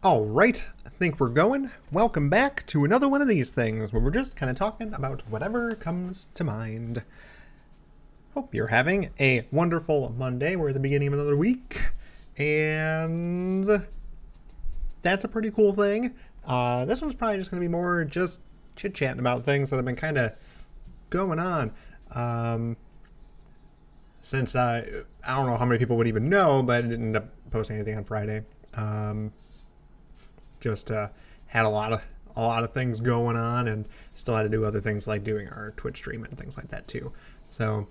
All right, I think we're going. Welcome back to another one of these things where we're just kind of talking about whatever comes to mind. Hope you're having a wonderful Monday. We're at the beginning of another week, and that's a pretty cool thing. This one's probably just going to be more just chit-chatting about things that have been kind of going on. Since I don't know how many people would even know, but I didn't end up posting anything on Friday. Just had a lot of things going on, and still had to do other things like doing our Twitch stream and things like that too. So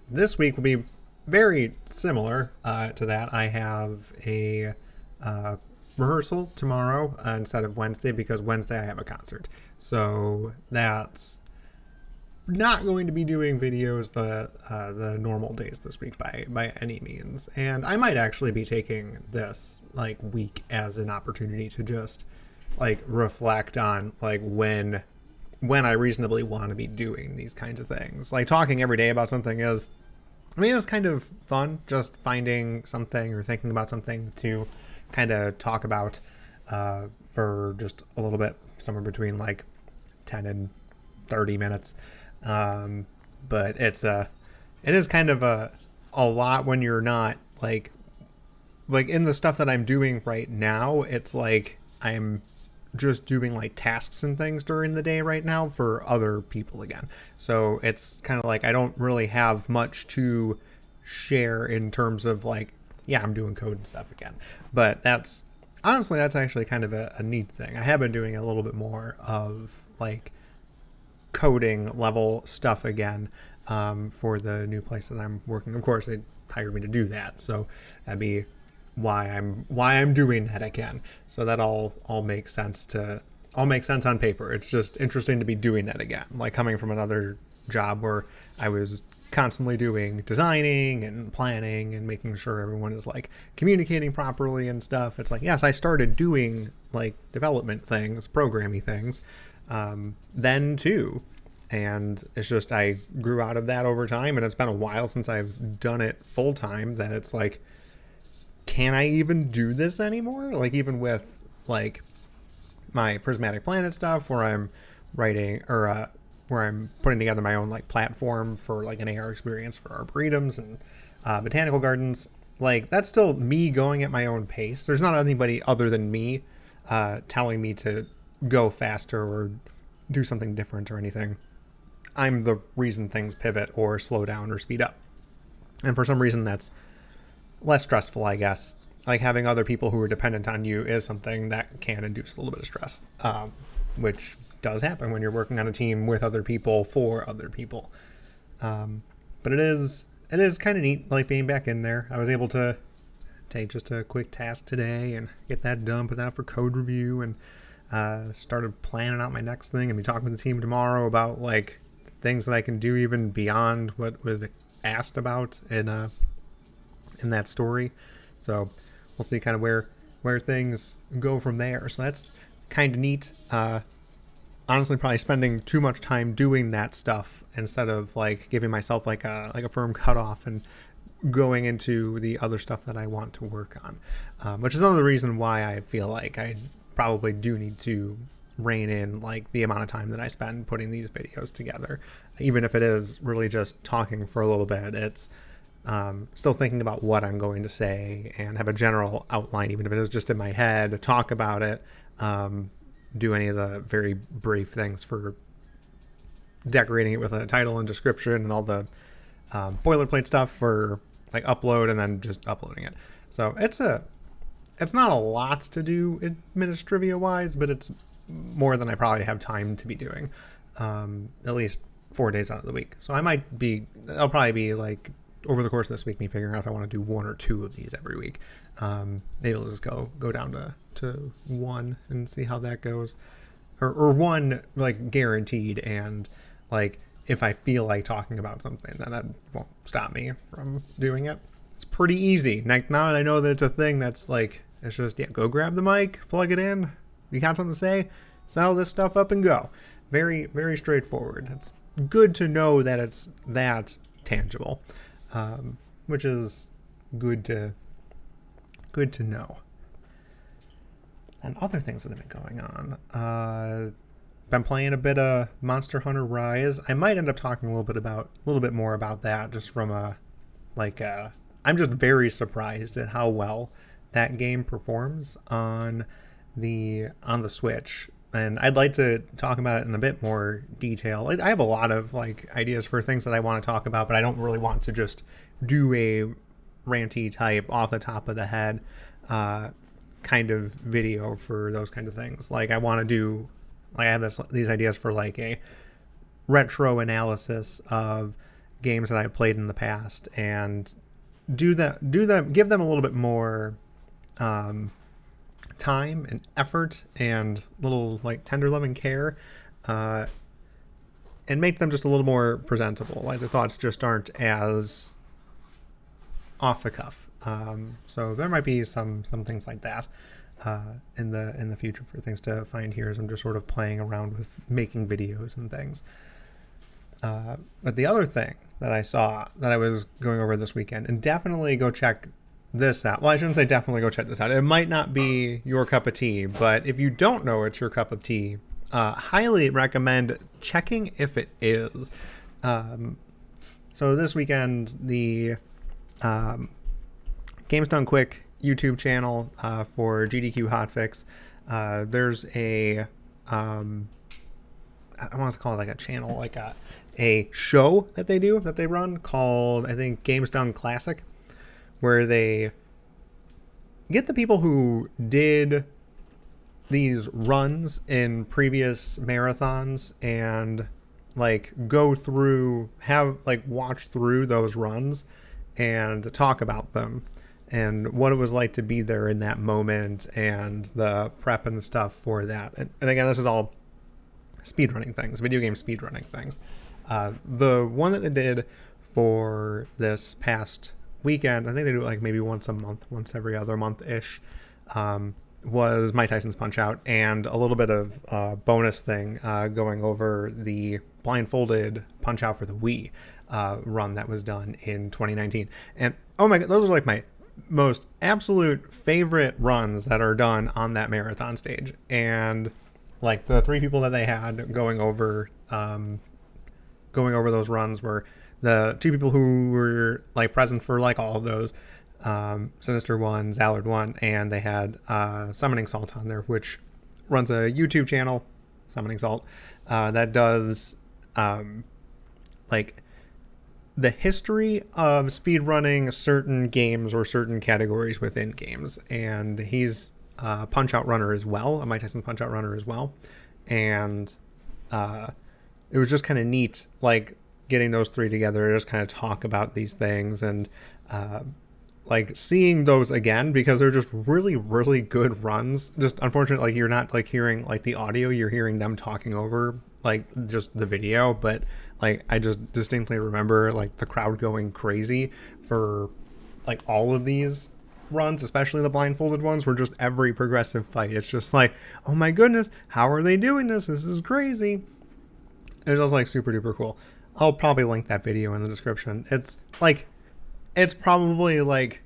this week will be very similar to that. I have a rehearsal tomorrow instead of Wednesday, because Wednesday I have a concert. So that's not going to be doing videos the normal days this week by any means. And I might actually be taking this week as an opportunity to just reflect on when I reasonably want to be doing these kinds of things. Talking every day about something is, it's kind of fun, just finding something or thinking about something to kind of talk about for just a little bit, somewhere between 10 and 30 minutes. But it is kind of a lot when you're not like in the stuff that I'm doing right now. It's I'm just doing tasks and things during the day right now for other people again. So it's kind of I don't really have much to share in terms of I'm doing code and stuff again. But that's actually kind of a neat thing. I have been doing a little bit more of coding level stuff again for the new place that I'm working. Of course, they hired me to do that, so that'd be why I'm doing that again. So that all makes sense on paper. It's just interesting to be doing that again, coming from another job where I was constantly doing designing and planning and making sure everyone is communicating properly and stuff. It's yes, I started doing development things, programming things then too, and it's just I grew out of that over time, and it's been a while since I've done it full time, that it's can I even do this anymore? Even with my Prismatic Planet stuff, where I'm writing or where I'm putting together my own platform for an AR experience for arboretums and botanical gardens. That's still me going at my own pace. There's not anybody other than me telling me to go faster or do something different or anything. I'm the reason things pivot or slow down or speed up. And for some reason that's less stressful, I guess. Having other people who are dependent on you is something that can induce a little bit of stress, which does happen when you're working on a team with other people for other people. But it is kind of neat, being back in there. I was able to take just a quick task today and get that done, put that up for code review, and started planning out my next thing, and be talking with the team tomorrow about things that I can do even beyond what was asked about in that story. So we'll see kind of where things go from there. So that's kind of neat. Honestly, probably spending too much time doing that stuff instead of giving myself a firm cutoff and going into the other stuff that I want to work on, which is another reason why I feel I probably do need to rein in the amount of time that I spend putting these videos together. Even if it is really just talking for a little bit, it's still thinking about what I'm going to say and have a general outline, even if it is just in my head, talk about it, do any of the very brief things for decorating it with a title and description and all the boilerplate stuff for upload, and then just uploading it. So it's not a lot to do administrivia wise, but it's more than I probably have time to be doing, at least 4 days out of the week. So I'll probably be over the course of this week, me figuring out if I want to do one or two of these every week. Maybe I'll just go down to one and see how that goes, or one guaranteed, and if I feel like talking about something, then that won't stop me from doing it. It's pretty easy. Now that I know that it's a thing that's it's just, go grab the mic, plug it in, you got something to say, set all this stuff up and go. Very, very straightforward. It's good to know that it's that tangible, which is good to know. and other things that have been going on. Been playing a bit of Monster Hunter Rise. I might end up talking a little bit more about that, just from I'm just very surprised at how well that game performs on the Switch, and I'd like to talk about it in a bit more detail. I have a lot of ideas for things that I want to talk about, but I don't really want to just do a ranty type off the top of the head kind of video for those kinds of things. I want to do, I have these ideas for a retro analysis of games that I've played in the past, and give them a little bit more time and effort and little tender loving care, and make them just a little more presentable. The thoughts just aren't as off the cuff. So there might be some things like that in the future for things to find here, as I'm just sort of playing around with making videos and things. But the other thing that I saw that I was going over this weekend, and definitely go check this out. Well, I shouldn't say definitely go check this out. It might not be your cup of tea, but if you don't know it's your cup of tea, highly recommend checking if it is. So this weekend, the Games Done Quick YouTube channel for GDQ Hotfix, there's a I don't want to call it a channel, a show that they run called, I think, Games Done Classic, where they get the people who did these runs in previous marathons and go through, watch through those runs and talk about them and what it was like to be there in that moment and the prep and stuff for that. And again, this is all speedrunning things, video game speedrunning things. The one that they did for this past weekend, I think they do it maybe once a month, once every other month-ish, was Mike Tyson's Punch-Out, and a little bit of bonus thing going over the blindfolded Punch-Out for the Wii run that was done in 2019. And oh my god, those are my most absolute favorite runs that are done on that marathon stage. And the three people that they had going over those runs were the two people who were present for all of those, Sinister one, Zallard one, and they had Summoning Salt on there, which runs a YouTube channel, Summoning Salt, that does the history of speedrunning certain games or certain categories within games. And he's a Punch-Out runner as well, a Mike Tyson Punch-Out runner as well. And it was just kind of neat, getting those three together to just kind of talk about these things, and seeing those again, because they're just really, really good runs. Just unfortunately, you're not hearing the audio, you're hearing them talking over just the video. But I just distinctly remember the crowd going crazy for all of these runs, especially the blindfolded ones, where just every progressive fight, it's just oh my goodness, how are they doing this? This is crazy. It's just super duper cool. I'll probably link that video in the description. It's probably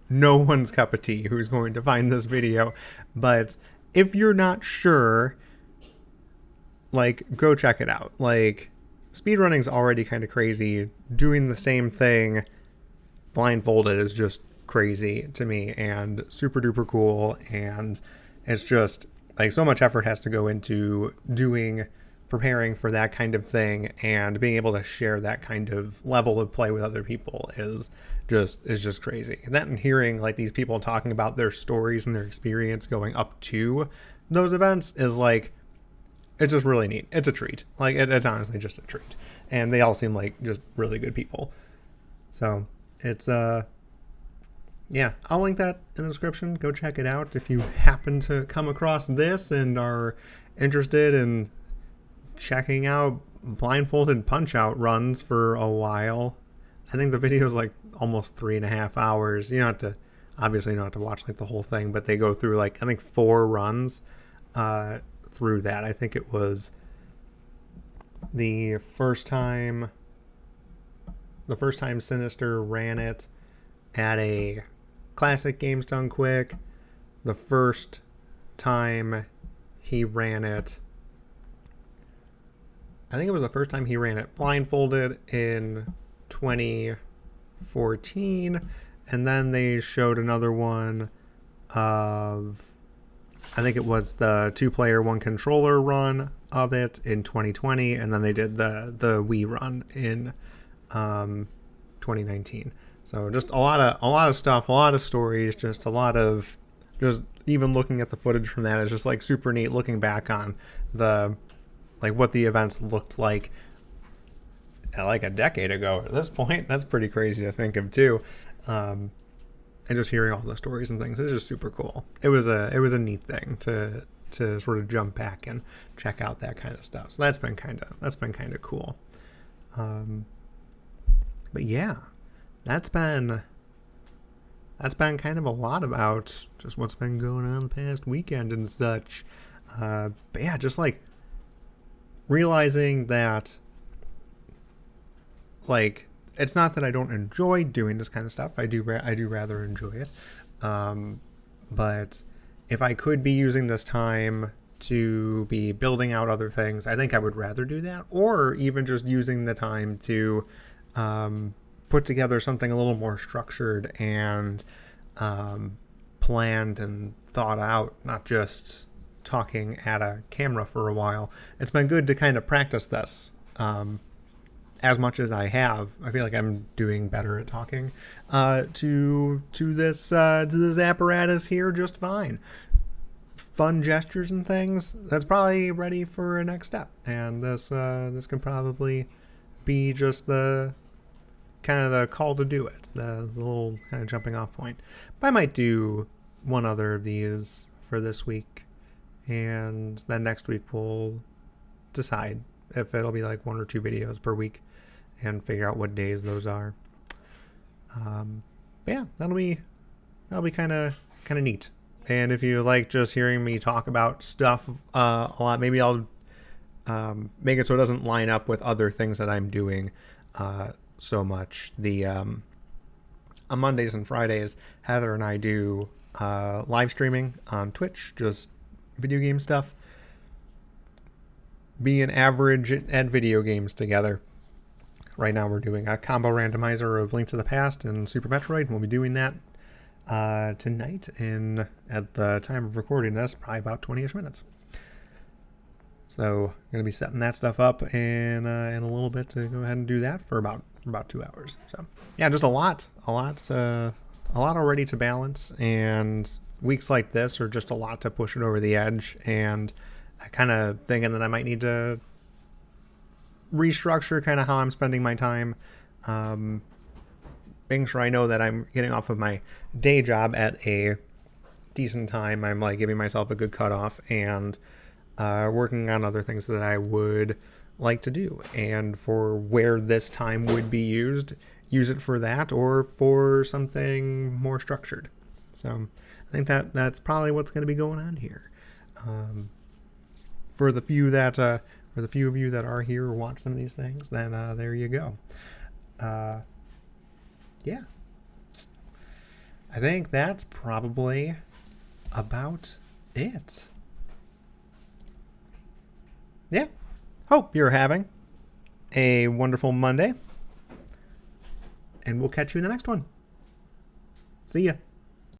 no one's cup of tea who's going to find this video, but if you're not sure, go check it out. Speedrunning's already kind of crazy. Doing the same thing blindfolded is just crazy to me, and super duper cool. And it's just so much effort has to go into preparing for that kind of thing, and being able to share that kind of level of play with other people is just crazy. And that, and hearing these people talking about their stories and their experience going up to those events is it's just really neat. It's a treat. It's honestly just a treat. And they all seem just really good people. So it's yeah, I'll link that in the description. Go check it out if you happen to come across this and are interested in checking out blindfolded Punch-Out runs for a while. I think the video is almost 3.5 hours. You don't have to, obviously, you don't have to watch the whole thing, but they go through I think 4 runs through that. I think it was the first time Sinister ran it at a classic Games Done Quick, the first time he ran it. I think it was the first time he ran it blindfolded in 2014, and then they showed another one of, I think it was the 2-player 1-controller run of it in 2020, and then they did the Wii run in 2019. So just a lot of stuff, a lot of stories, just a lot of, just even looking at the footage from that is just like super neat looking back on the, like what the events looked like like a decade ago at this point. That's pretty crazy to think of too. And just hearing all the stories and things, it's just super cool. It was a neat thing to sort of jump back and check out that kind of stuff. So that's been kind of cool. But yeah, that's been kind of a lot about just what's been going on the past weekend and such. But yeah, just like realizing that, like, it's not that I don't enjoy doing this kind of stuff. I do rather enjoy it. But if I could be using this time to be building out other things, I think I would rather do that, or even just using the time to put together something a little more structured and planned and thought out, not just talking at a camera for a while. It's been good to kind of practice this. As much as I have, I feel like I'm doing better at talking to this apparatus here just fine. Fun gestures and things, that's probably ready for a next step, and this can probably be just the kind of the call to do it, the little kind of jumping off point. But I might do one other of these for this week, and then next week we'll decide if it'll be like 1 or 2 videos per week and figure out what days those are. But yeah, that'll be kind of neat. And if you like just hearing me talk about stuff a lot, maybe I'll make it so it doesn't line up with other things that I'm doing so much. On Mondays and Fridays, Heather and I do live streaming on Twitch, just video game stuff. Being average at video games together. Right now we're doing a combo randomizer of Link to the Past and Super Metroid. We'll be doing that tonight at the time of recording this, probably about 20-ish minutes. So I'm going to be setting that stuff up in a little bit to go ahead and do that for about 2 hours. So yeah, just a lot already to balance, and weeks like this are just a lot to push it over the edge, and I kind of thinking that I might need to restructure kind of how I'm spending my time, making sure I know that I'm getting off of my day job at a decent time. I'm like giving myself a good cutoff and working on other things that I would like to do, and for where this time would be used, use it for that or for something more structured. So I think that's probably what's going to be going on here. For the few of you that are here or watch some of these things, then there you go. Yeah, I think that's probably about it. Yeah, hope you're having a wonderful Monday, and we'll catch you in the next one. See ya.